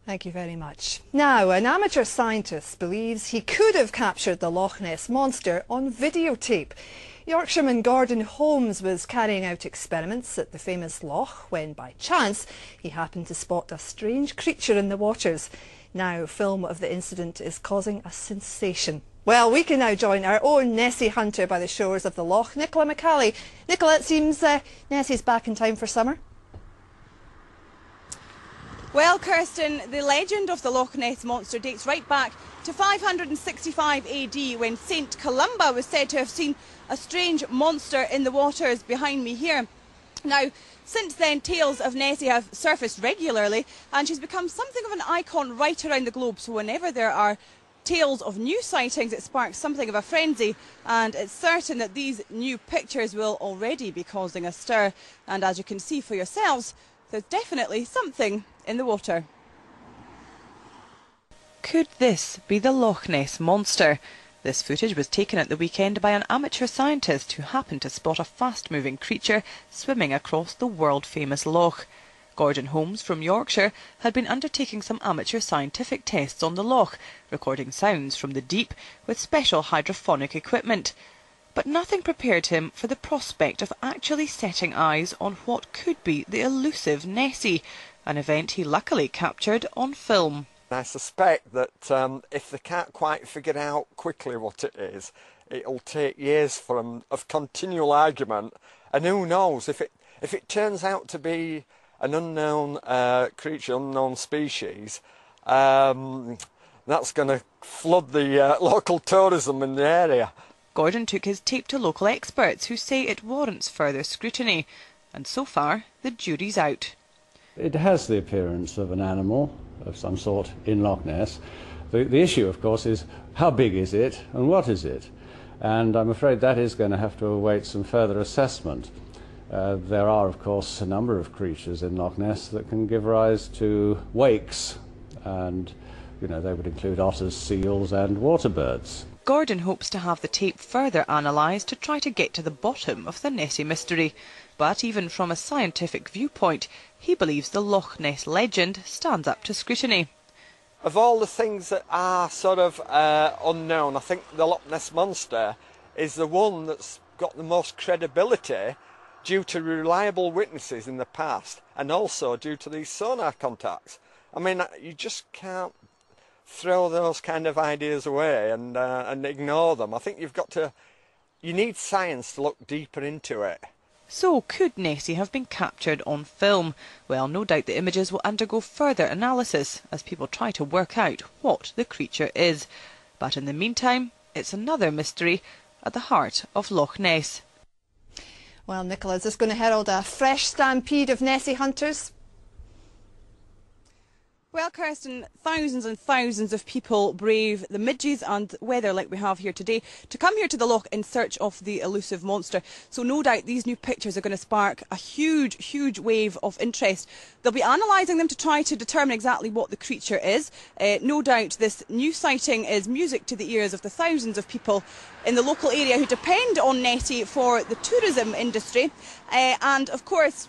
Thank you very much. Now, an amateur scientist believes he could have captured the Loch Ness monster on videotape. Yorkshireman Gordon Holmes was carrying out experiments at the famous loch when, by chance, he happened to spot a strange creature in the waters. Now, film of the incident is causing a sensation. Well, we can now join our own Nessie hunter by the shores of the loch, Nicola McCally. Nicola, it seems Nessie's back in time for summer. Well, Kirsten, the legend of the Loch Ness monster dates right back to 565 AD when St Columba was said to have seen a strange monster in the waters behind me here. Now, since then, tales of Nessie have surfaced regularly and she's become something of an icon right around the globe. So whenever there are tales of new sightings, it sparks something of a frenzy, and it's certain that these new pictures will already be causing a stir. And as you can see for yourselves, there's definitely something in the water. Could this be the Loch Ness monster? This footage was taken at the weekend by an amateur scientist who happened to spot a fast-moving creature swimming across the world-famous loch. Gordon Holmes from Yorkshire had been undertaking some amateur scientific tests on the loch, recording sounds from the deep with special hydrophonic equipment. But nothing prepared him for the prospect of actually setting eyes on what could be the elusive Nessie, an event he luckily captured on film. I suspect that if they can't quite figure out quickly what it is, it'll take years for them of continual argument, and who knows, if it turns out to be an unknown creature, unknown species, that's going to flood the local tourism in the area. Gordon took his tape to local experts who say it warrants further scrutiny, and so far the jury's out. It has the appearance of an animal of some sort in Loch Ness. The issue, of course, is how big is it and what is it? And I'm afraid that is going to have to await some further assessment. There are, of course, a number of creatures in Loch Ness that can give rise to wakes, and they would include otters, seals and water birds. Gordon hopes to have the tape further analysed to try to get to the bottom of the Nessie mystery. But even from a scientific viewpoint, he believes the Loch Ness legend stands up to scrutiny. Of all the things that are sort of unknown, I think the Loch Ness monster is the one that's got the most credibility due to reliable witnesses in the past, and also due to these sonar contacts. I mean, you just can't throw those kind of ideas away and ignore them. I think you need science to look deeper into it. So could Nessie have been captured on film? Well, no doubt the images will undergo further analysis as people try to work out what the creature is. But in the meantime, it's another mystery at the heart of Loch Ness. Well, Nicola, is this going to herald a fresh stampede of Nessie hunters? Well, Kirsten, thousands and thousands of people brave the midges and weather like we have here today to come here to the loch in search of the elusive monster. So no doubt these new pictures are going to spark a huge, huge wave of interest. They'll be analysing them to try to determine exactly what the creature is. No doubt this new sighting is music to the ears of the thousands of people in the local area who depend on Nessie for the tourism industry. And of course,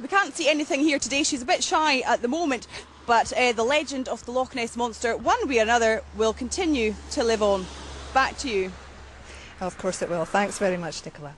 we can't see anything here today. She's a bit shy at the moment. But the legend of the Loch Ness monster, one way or another, will continue to live on. Back to you. Of course it will. Thanks very much, Nicola.